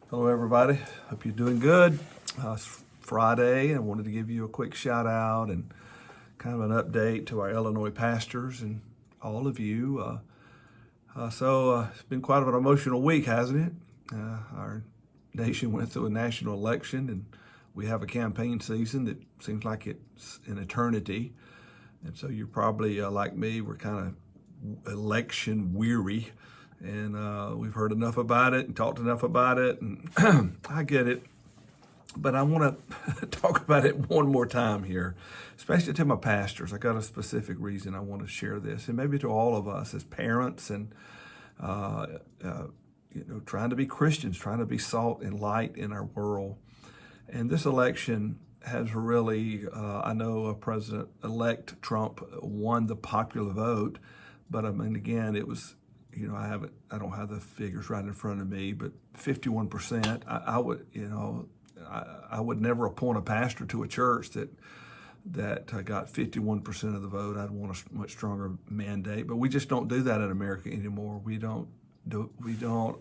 Hello, everybody. Hope you're doing good. It's Friday, and I wanted to give you a quick shout out and kind of an update to our Illinois pastors and all of you. It's been quite an emotional week, hasn't it? Our nation went through a national election, and we have a campaign season that seems like it's an eternity. And so you're probably like me, we're kind of election weary. And we've heard enough about it and talked enough about it, and I get it. But I want to talk about it one more time here, especially to my pastors. I got a specific reason I want to share this, and maybe to all of us as parents and trying to be Christians, trying to be salt and light in our world. And this election has really, I know President-elect Trump won the popular vote, but I mean, again, it was, I don't have the figures right in front of me, but 51%. I would never appoint a pastor to a church that got 51% of the vote. I'd want a much stronger mandate, but we just don't do that in America anymore. We don't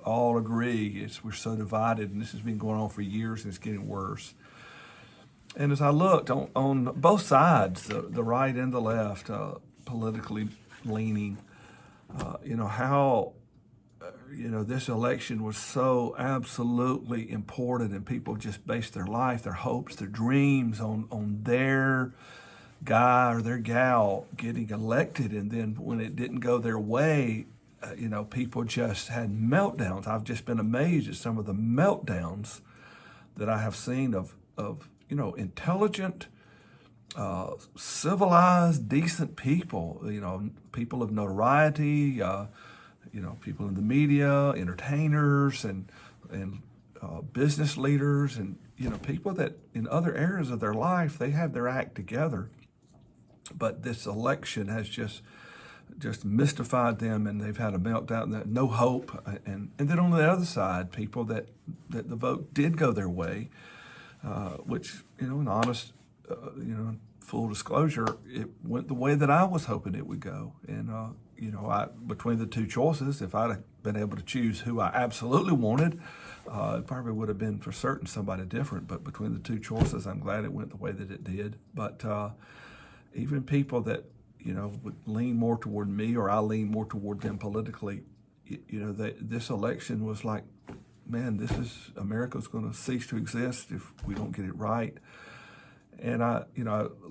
all agree. We're so divided, and this has been going on for years, and it's getting worse. And as I looked on both sides, the right and the left, politically leaning, how this election was so absolutely important, and people just based their life, their hopes, their dreams on their guy or their gal getting elected. And then when it didn't go their way, people just had meltdowns. I've just been amazed at some of the meltdowns that I have seen of intelligent, civilized, decent people, people of notoriety, people in the media, entertainers, and business leaders, and people that in other areas of their life they have their act together. But this election has just mystified them, and they've had a meltdown, no hope. And then on the other side, people that the vote did go their way, which in honest, full disclosure, it went the way that I was hoping it would go. And between the two choices, if I'd have been able to choose who I absolutely wanted, it probably would have been for certain somebody different. But between the two choices, I'm glad it went the way that it did. But even people that would lean more toward me, or I lean more toward them politically, this election was like, man, America's going to cease to exist if we don't get it right. And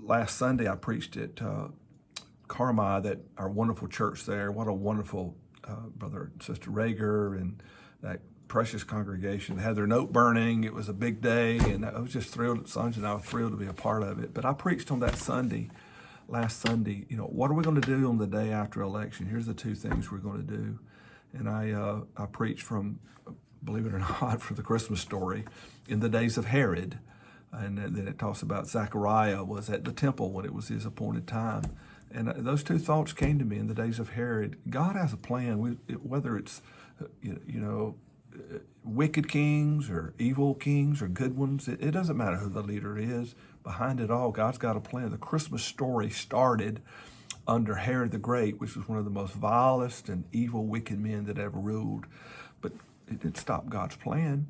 last Sunday I preached at Carmi, that our wonderful church there. What a wonderful brother and sister Rager and that precious congregation. They had their note burning. It was a big day, and I was just thrilled. Sonja and I were thrilled to be a part of it. But I preached on that last Sunday, what are we going to do on the day after election? Here's the two things we're going to do. And I preached from, believe it or not, from the Christmas story, in the days of Herod. And then it talks about Zechariah was at the temple when it was his appointed time. And those two thoughts came to me in the days of Herod. God has a plan, whether it's, wicked kings or evil kings or good ones. It doesn't matter who the leader is. Behind it all, God's got a plan. The Christmas story started under Herod the Great, which was one of the most vilest and evil, wicked men that ever ruled. But it didn't stop God's plan.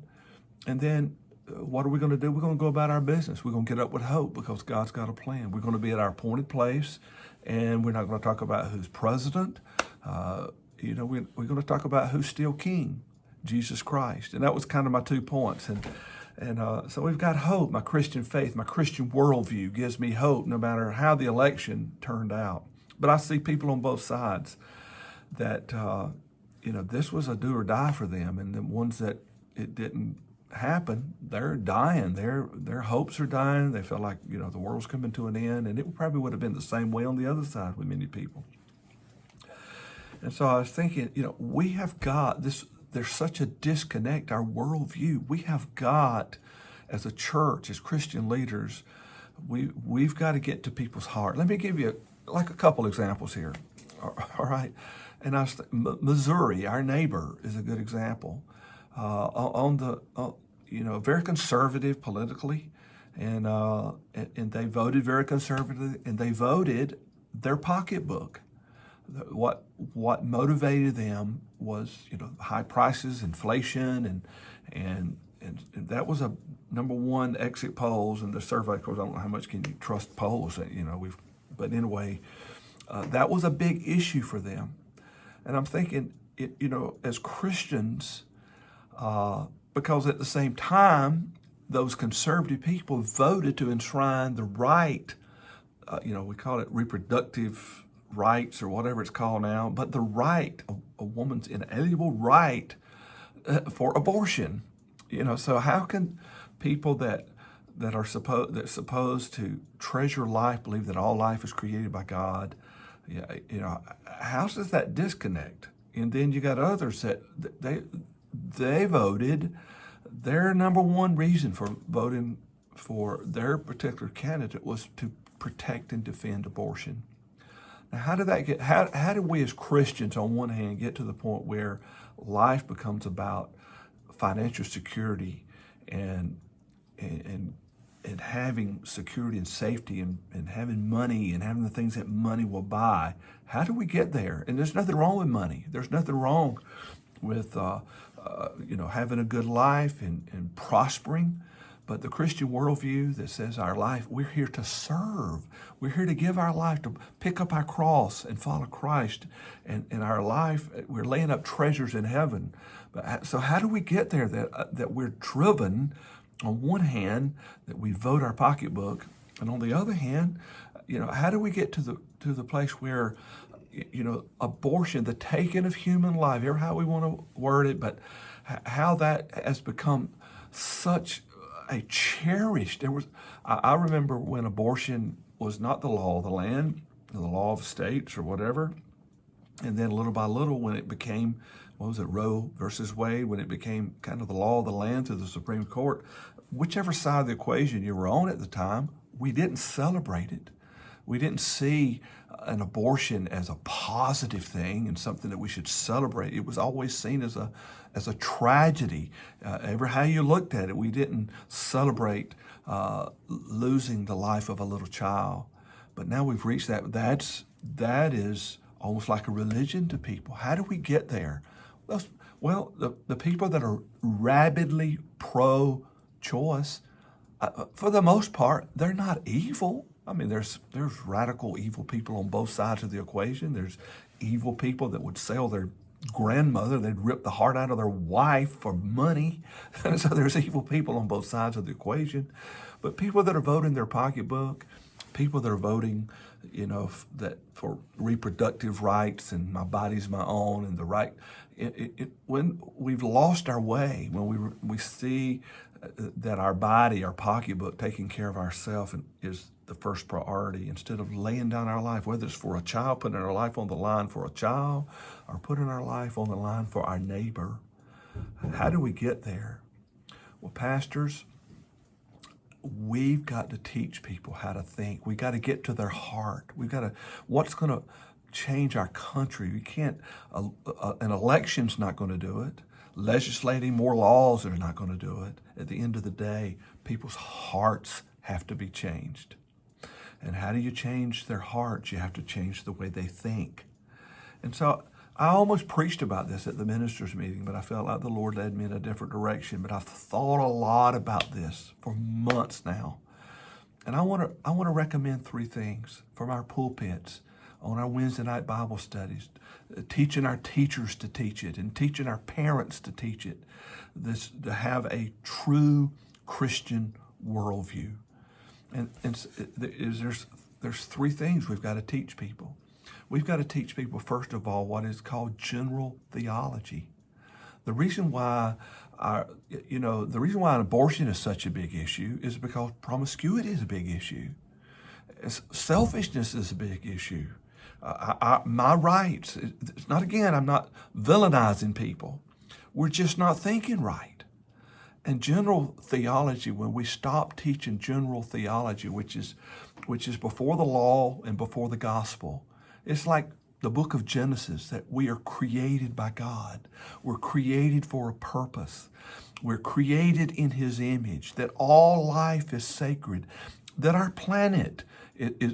And then what are we going to do? We're going to go about our business. We're going to get up with hope because God's got a plan. We're going to be at our appointed place, and we're not going to talk about who's president. We're going to talk about who's still king, Jesus Christ. And that was kind of my 2 points. And so we've got hope. My Christian faith, my Christian worldview gives me hope no matter how the election turned out. But I see people on both sides that, this was a do or die for them. And the ones that it didn't happen, they're dying. Their hopes are dying. They feel like, the world's coming to an end. And it probably would have been the same way on the other side with many people. And so I was thinking, we have got this. There's such a disconnect, our worldview. We have got, as a church, as Christian leaders, we've got to get to people's heart. Let me give you a couple examples here. All right. And Missouri, our neighbor, is a good example. Very conservative politically, and they voted very conservatively, and they voted their pocketbook. What motivated them was high prices, inflation, and and that was a number one exit polls in the survey. Of course, I don't know how much can you trust polls, but anyway, that was a big issue for them. And I'm thinking, as Christians, because at the same time, those conservative people voted to enshrine the right, we call it reproductive rights or whatever it's called now, but the right, a woman's inalienable right for abortion. So how can people that are supposed to treasure life, believe that all life is created by God, how does that disconnect? And then you got others that they voted. Their number one reason for voting for their particular candidate was to protect and defend abortion. Now, how did that get? How did we as Christians, on one hand, get to the point where life becomes about financial security and having security and safety and having money and having the things that money will buy? How do we get there? And there's nothing wrong with money. There's nothing wrong with having a good life and prospering. But the Christian worldview that says our life, we're here to serve. We're here to give our life, to pick up our cross and follow Christ. And in our life, we're laying up treasures in heaven. So how do we get there that we're driven, on one hand, that we vote our pocketbook, and on the other hand, how do we get to the place where, abortion, the taking of human life, ever how we want to word it, but how that has become such a cherished. I remember when abortion was not the law of the land, the law of states or whatever, and then little by little, when it became, Roe versus Wade, when it became kind of the law of the land through the Supreme Court, whichever side of the equation you were on at the time, we didn't celebrate it. We didn't see an abortion as a positive thing and something that we should celebrate. It was always seen as a tragedy. Ever how you looked at it, we didn't celebrate losing the life of a little child. But now we've reached that. That is almost like a religion to people. How do we get there? Well, the people that are rabidly pro-choice, for the most part, they're not evil. I mean, there's radical evil people on both sides of the equation. There's evil people that would sell their grandmother. They'd rip the heart out of their wife for money. So there's evil people on both sides of the equation. But people that are voting their pocketbook, people that are voting, that for reproductive rights and my body's my own and the right, when we've lost our way, when we see that our body, our pocketbook, taking care of ourselves is the first priority, instead of laying down our life, whether it's for a child, putting our life on the line for a child, or putting our life on the line for our neighbor. How do we get there? Well, pastors, we've got to teach people how to think. We've got to get to their heart. What's going to change our country? We can't, an election's not going to do it. Legislating more laws are not going to do it. At the end of the day, people's hearts have to be changed. And how do you change their hearts? You have to change the way they think. And so I almost preached about this at the ministers' meeting, but I felt like the Lord led me in a different direction. But I've thought a lot about this for months now. And I want to recommend 3 things from our pulpits on our Wednesday night Bible studies, teaching our teachers to teach it and teaching our parents to teach it, to have a true Christian worldview. And there's 3 things we've got to teach people. We've got to teach people, first of all, what is called general theology. The reason why an abortion is such a big issue is because promiscuity is a big issue. Selfishness is a big issue. My rights. It's not, again, I'm not villainizing people. We're just not thinking right. And general theology, when we stop teaching general theology, which is before the law and before the gospel, it's like the book of Genesis, that we are created by God. We're created for a purpose. We're created in His image, that all life is sacred, that our planet,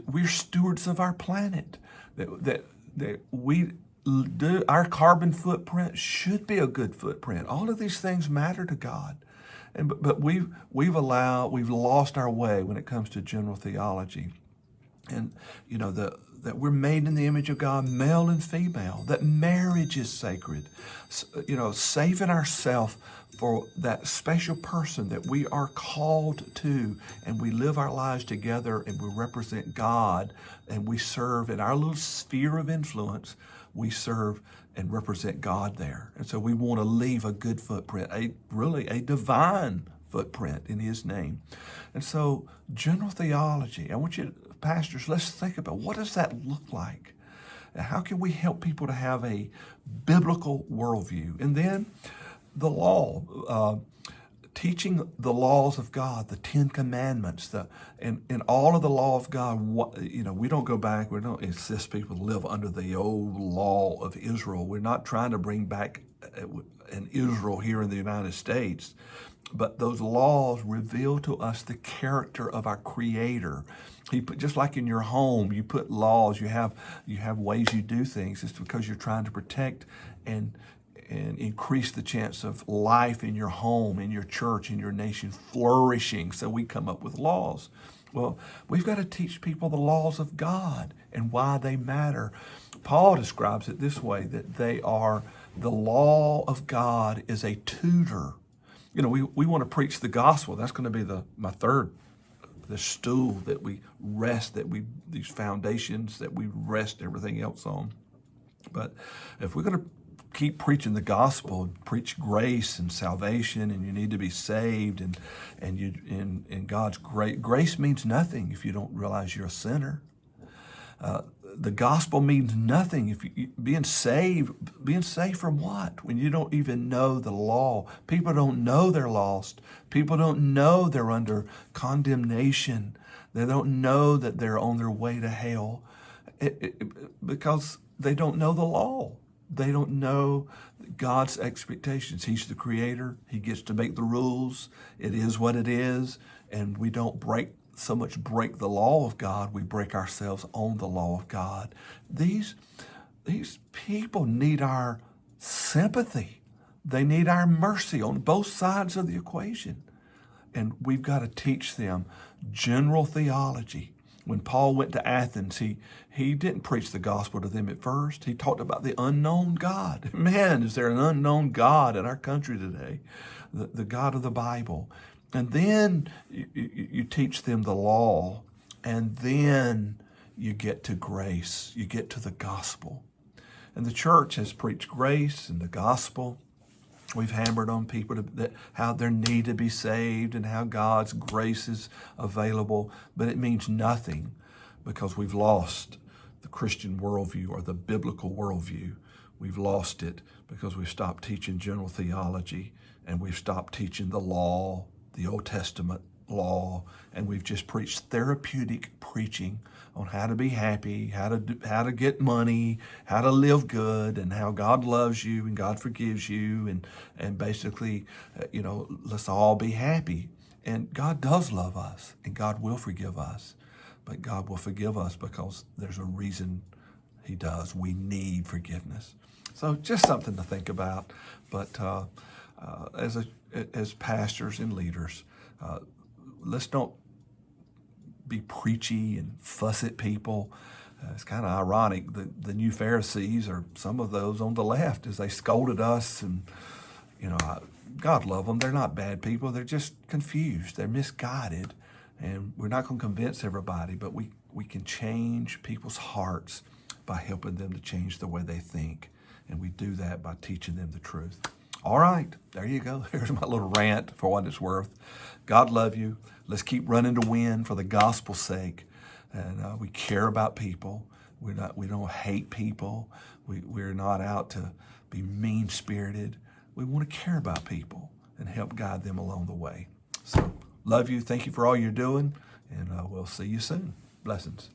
we're stewards of our planet, that our carbon footprint should be a good footprint. All of these things matter to God. But we've lost our way when it comes to general theology. And that we're made in the image of God, male and female, that marriage is sacred, saving ourselves for that special person that we are called to, and we live our lives together, and we represent God, and we serve in our little sphere of influence. We serve and represent God there. And so we want to leave a good footprint, a divine footprint in His name. And so general theology, I want you, pastors, let's think about, what does that look like? How can we help people to have a biblical worldview? And then the law, teaching the laws of God, the Ten Commandments, and all of the law of God. We don't go back. We don't insist people live under the old law of Israel. We're not trying to bring back an Israel here in the United States, but those laws reveal to us the character of our Creator. Just like in your home, you put laws. You have ways you do things. It's because you're trying to protect and increase the chance of life in your home, in your church, in your nation flourishing. So we come up with laws. Well, we've got to teach people the laws of God and why they matter. Paul describes it this way, that the law of God is a tutor. We want to preach the gospel. That's going to be my third, the stool that we rest, these foundations that we rest everything else on. But if we're going to keep preaching the gospel, preach grace and salvation, and you need to be saved, and God's grace means nothing if you don't realize you're a sinner. The gospel means nothing if being saved from what? When you don't even know the law. People don't know they're lost. People don't know they're under condemnation. They don't know that they're on their way to hell because they don't know the law. They don't know God's expectations. He's the Creator. He gets to make the rules. It is what it is. And we don't break the law of God. We break ourselves on the law of God. These people need our sympathy. They need our mercy on both sides of the equation. And we've got to teach them general theology. When Paul went to Athens, he didn't preach the gospel to them at first. He talked about the unknown God. Man, is there an unknown God in our country today? The God of the Bible. And then you teach them the law, and then you get to grace. You get to the gospel. And the church has preached grace and the gospel. We've hammered on people how their need to be saved and how God's grace is available, but it means nothing because we've lost the Christian worldview or the biblical worldview. We've lost it because we've stopped teaching general theology, and we've stopped teaching the law, the Old Testament law, and we've just preached therapeutic preaching on how to be happy, how to get money, how to live good, and how God loves you and God forgives you, and basically, let's all be happy. And God does love us, and God will forgive us, but God will forgive us because there's a reason He does. We need forgiveness. So just something to think about. But as pastors and leaders, let's don't be preachy and fuss at people. It's kind of ironic that the new Pharisees are some of those on the left as they scolded us. And, God love them. They're not bad people. They're just confused. They're misguided. And we're not going to convince everybody, but we can change people's hearts by helping them to change the way they think. And we do that by teaching them the truth. All right, there you go. Here's my little rant for what it's worth. God love you. Let's keep running to win for the gospel's sake. And we care about people. We don't hate people. We're not out to be mean-spirited. We want to care about people and help guide them along the way. So, love you. Thank you for all you're doing. And we'll see you soon. Blessings.